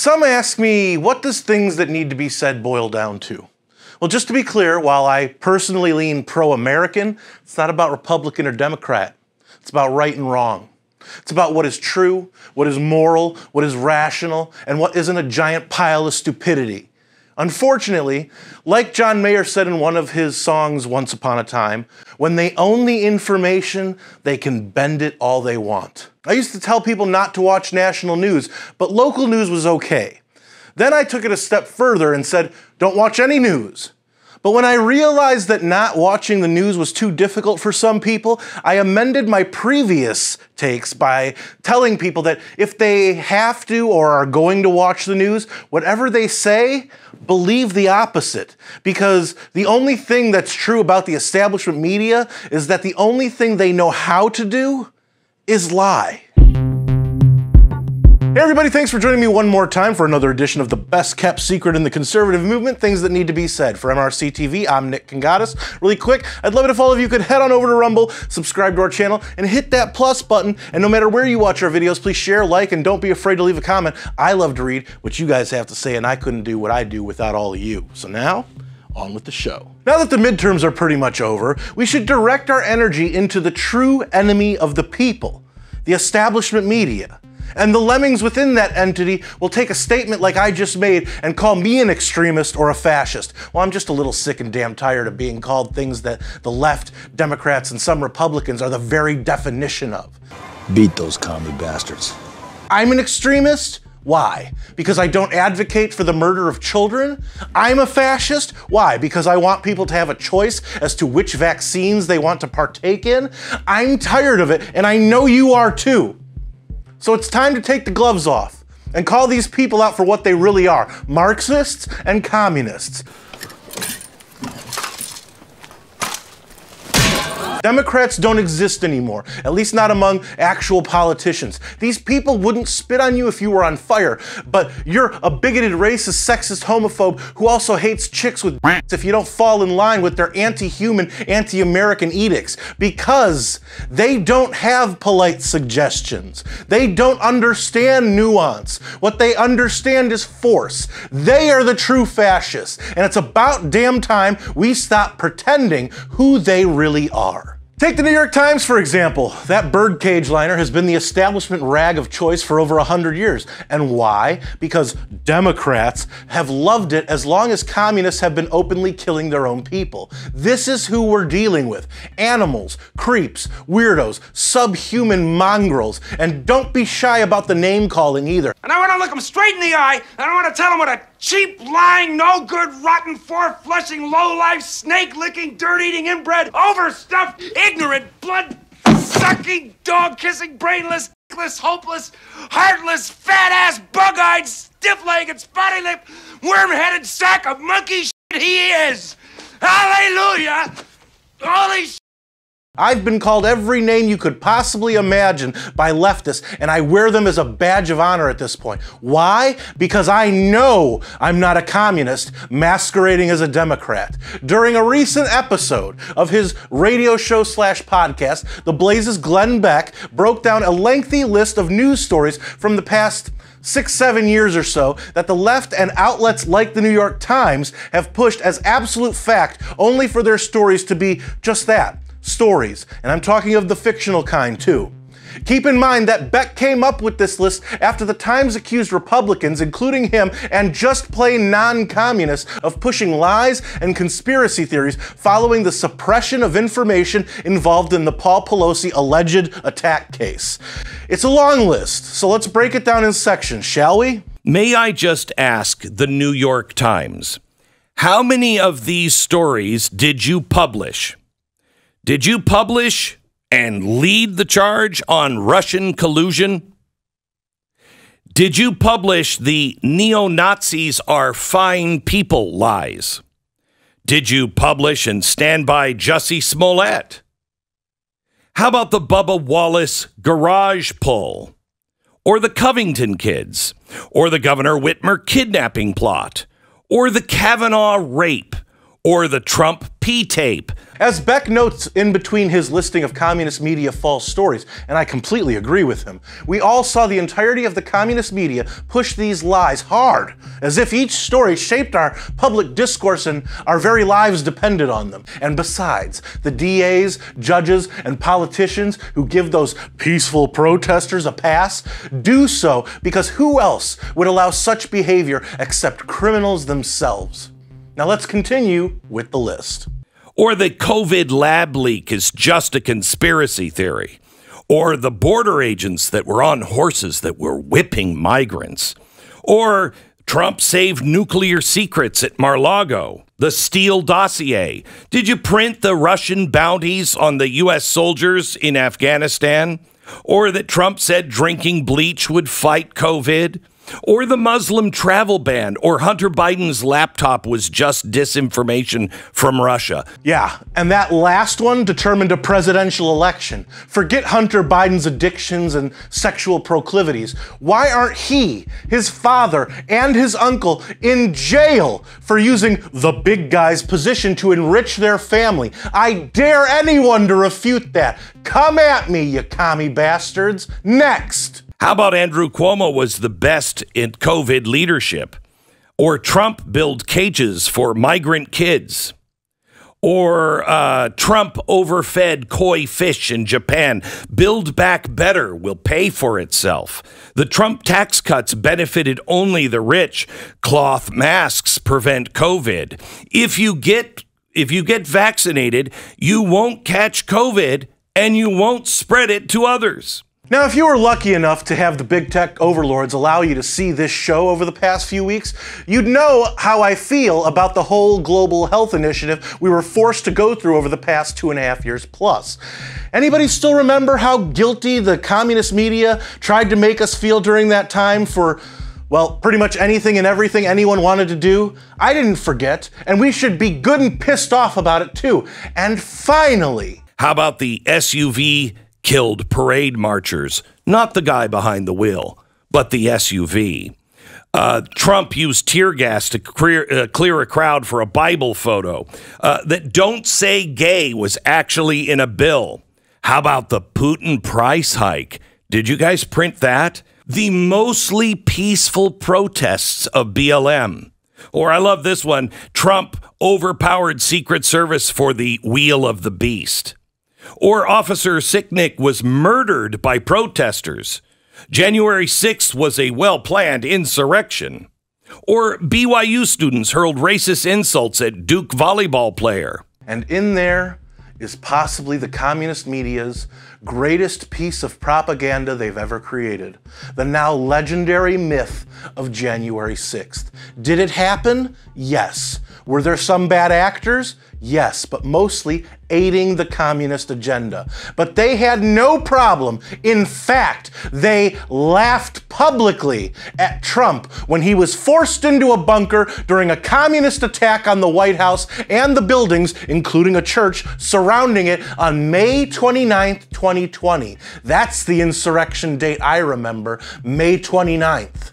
Some ask me, what does things that need to be said boil down to? Well, just to be clear, while I personally lean pro-American, it's not about Republican or Democrat. It's about right and wrong. It's about what is true, what is moral, what is rational, and what isn't a giant pile of stupidity. Unfortunately, like John Mayer said in one of his songs Once Upon a Time, when they own the information, they can bend it all they want. I used to tell people not to watch national news, but local news was okay. Then I took it a step further and said, don't watch any news. But when I realized that not watching the news was too difficult for some people, I amended my previous takes by telling people that if they have to or are going to watch the news, whatever they say, believe the opposite. Because the only thing that's true about the establishment media is that the only thing they know how to do is lie. Hey everybody, thanks for joining me one more time for another edition of the best kept secret in the conservative movement, things that need to be said. For MRC TV, I'm Nick Kangadis. Really quick, I'd love it if all of you could head on over to Rumble, subscribe to our channel, and hit that plus button. And no matter where you watch our videos, please share, like, and don't be afraid to leave a comment. I love to read what you guys have to say, and I couldn't do what I do without all of you. So now, on with the show. Now that the midterms are pretty much over, we should direct our energy into the true enemy of the people, the establishment media. And the lemmings within that entity will take a statement like I just made and call me an extremist or a fascist. Well, I'm just a little sick and damn tired of being called things that the left, Democrats, and some Republicans are the very definition of. Beat those commie bastards. I'm an extremist? Why? Because I don't advocate for the murder of children? I'm a fascist? Why? Because I want people to have a choice as to which vaccines they want to partake in? I'm tired of it, and I know you are too. So it's time to take the gloves off and call these people out for what they really are, Marxists and communists. Democrats don't exist anymore, at least not among actual politicians. These people wouldn't spit on you if you were on fire, but you're a bigoted, racist, sexist homophobe who also hates chicks with if you don't fall in line with their anti-human, anti-American edicts, because they don't have polite suggestions. They don't understand nuance. What they understand is force. They are the true fascists, and it's about damn time we stop pretending who they really are. Take the New York Times, for example. That birdcage liner has been the establishment rag of choice for over 100 years. And why? Because Democrats have loved it as long as communists have been openly killing their own people. This is who we're dealing with. Animals, creeps, weirdos, subhuman mongrels. And don't be shy about the name calling either. And I want to look them straight in the eye, and I want to tell them what a cheap, lying, no-good, rotten, four-flushing, low-life, snake-licking, dirt-eating, inbred, overstuffed, ignorant, blood-sucking, dog-kissing, brainless, dickless, hopeless, heartless, fat-ass, bug-eyed, stiff-legged, spotty-lipped, worm-headed sack of monkey shit he is! Hallelujah! Holy shit! I've been called every name you could possibly imagine by leftists, and I wear them as a badge of honor at this point. Why? Because I know I'm not a communist masquerading as a Democrat. During a recent episode of his radio show / podcast, The Blaze's Glenn Beck broke down a lengthy list of news stories from the past 6-7 years or so that the left and outlets like the New York Times have pushed as absolute fact only for their stories to be just that. Stories, and I'm talking of the fictional kind too. Keep in mind that Beck came up with this list after the Times accused Republicans, including him and just plain non-communists, of pushing lies and conspiracy theories following the suppression of information involved in the Paul Pelosi alleged attack case. It's a long list, so let's break it down in sections, shall we? May I just ask the New York Times, how many of these stories did you publish? Did you publish and lead the charge on Russian collusion? Did you publish the neo-Nazis are fine people lies? Did you publish and stand by Jussie Smollett? How about the Bubba Wallace garage pull? Or the Covington kids? Or the Governor Whitmer kidnapping plot? Or the Kavanaugh rape? or the Trump P-tape? As Beck notes in between his listing of communist media false stories, and I completely agree with him, we all saw the entirety of the communist media push these lies hard, as if each story shaped our public discourse and our very lives depended on them. And besides, the DAs, judges, and politicians who give those peaceful protesters a pass do so because who else would allow such behavior except criminals themselves? Now let's continue with the list. Or the COVID lab leak is just a conspiracy theory. Or the border agents that were on horses that were whipping migrants. Or Trump saved nuclear secrets at Mar-a-Lago. The Steele dossier. Did you print the Russian bounties on the U.S. soldiers in Afghanistan? Or that Trump said drinking bleach would fight COVID? Or the Muslim travel ban, or Hunter Biden's laptop was just disinformation from Russia. Yeah, and that last one determined a presidential election. Forget Hunter Biden's addictions and sexual proclivities. Why aren't he, his father, and his uncle in jail for using the big guy's position to enrich their family? I dare anyone to refute that. Come at me, you commie bastards. Next. How about Andrew Cuomo was the best in COVID leadership? Or Trump build cages for migrant kids? Or Trump overfed koi fish in Japan. Build Back Better will pay for itself. The Trump tax cuts benefited only the rich. Cloth masks prevent COVID. If you get vaccinated, you won't catch COVID and you won't spread it to others. Now, if you were lucky enough to have the big tech overlords allow you to see this show over the past few weeks, you'd know how I feel about the whole global health initiative we were forced to go through over the past 2.5 years plus. Anybody still remember how guilty the communist media tried to make us feel during that time for, well, pretty much anything and everything anyone wanted to do? I didn't forget, and we should be good and pissed off about it too. And finally... How about the SUV killed parade marchers? Not the guy behind the wheel, but the SUV. Trump used tear gas to clear a crowd for a Bible photo. That "Don't Say Gay" was actually in a bill. How about the Putin price hike? Did you guys print that? The mostly peaceful protests of BLM. Or I love this one, Trump overpowered Secret Service for the Wheel of the Beast. Or Officer Sicknick was murdered by protesters. January 6th was a well-planned insurrection. Or BYU students hurled racist insults at Duke volleyball player. And in there is possibly the communist media's greatest piece of propaganda they've ever created. The now legendary myth of January 6th. Did it happen? Yes. Were there some bad actors? Yes, but mostly aiding the communist agenda. But they had no problem. In fact, they laughed publicly at Trump when he was forced into a bunker during a communist attack on the White House and the buildings, including a church, surrounding it on May 29th, 2020. That's the insurrection date I remember, May 29th.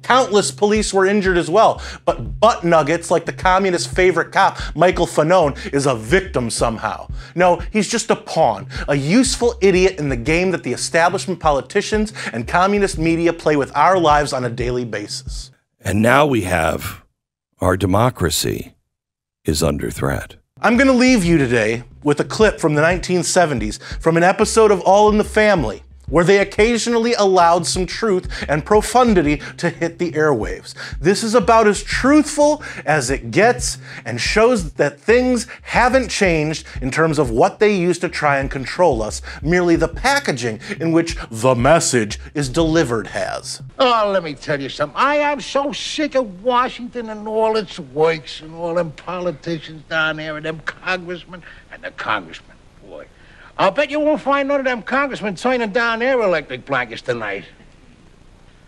Countless police were injured as well, but butt nuggets like the communist favorite cop, Michael Fanone, is a victim somehow. No, he's just a pawn, a useful idiot in the game that the establishment politicians and communist media play with our lives on a daily basis. And now we have our democracy is under threat. I'm going to leave you today with a clip from the 1970s from an episode of All in the Family, where they occasionally allowed some truth and profundity to hit the airwaves. This is about as truthful as it gets and shows that things haven't changed in terms of what they use to try and control us, merely the packaging in which the message is delivered has. Oh, let me tell you something. I am so sick of Washington and all its works and all them politicians down there and them congressmen and the congressmen. Boy, I'll bet you won't find none of them congressmen turning down their electric blankets tonight.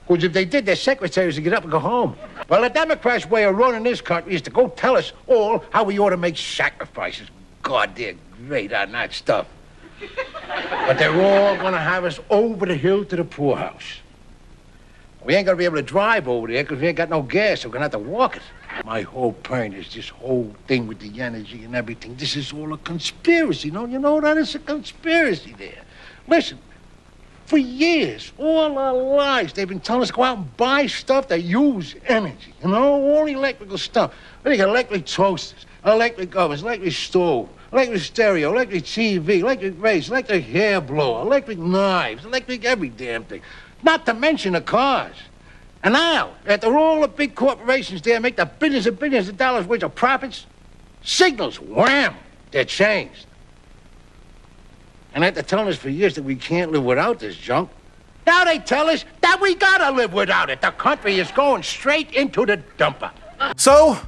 Because if they did, their secretaries would get up and go home. Well, the Democrats' way of running this country is to go tell us all how we ought to make sacrifices. God, they're great on that stuff. But they're all going to have us over the hill to the poorhouse. We ain't gonna be able to drive over there because we ain't got no gas, so we're gonna have to walk it. My whole point is this whole thing with the energy and everything. This is all a conspiracy. Don't you know that? It's a conspiracy there. Listen, for years, all our lives, they've been telling us to go out and buy stuff that use energy. You know, all electrical stuff. We got electric toasters, electric ovens, electric stove, electric stereo, electric TV, electric race, electric hair blower, electric knives, electric every damn thing. Not to mention the cars. And now, after all the big corporations there make the billions and billions of dollars worth of profits, signals, wham, they're changed. And after telling us for years that we can't live without this junk, now they tell us that we gotta live without it. The country is going straight into the dumper. So,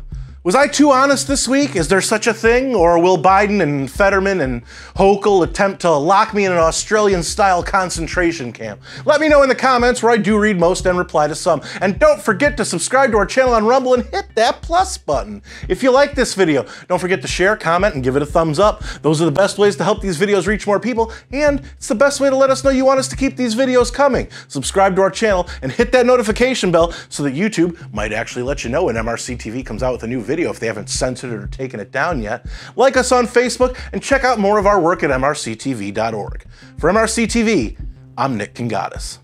was I too honest this week? Is there such a thing? Or will Biden and Fetterman and Hochul attempt to lock me in an Australian-style concentration camp? Let me know in the comments, where I do read most and reply to some. And don't forget to subscribe to our channel on Rumble and hit that plus button. If you like this video, don't forget to share, comment, and give it a thumbs up. Those are the best ways to help these videos reach more people, and it's the best way to let us know you want us to keep these videos coming. Subscribe to our channel and hit that notification bell so that YouTube might actually let you know when MRCTV comes out with a new video if they haven't censored it or taken it down yet. Like us on Facebook and check out more of our work at MRCTV.org. For MRCTV, I'm Nick Kangadis.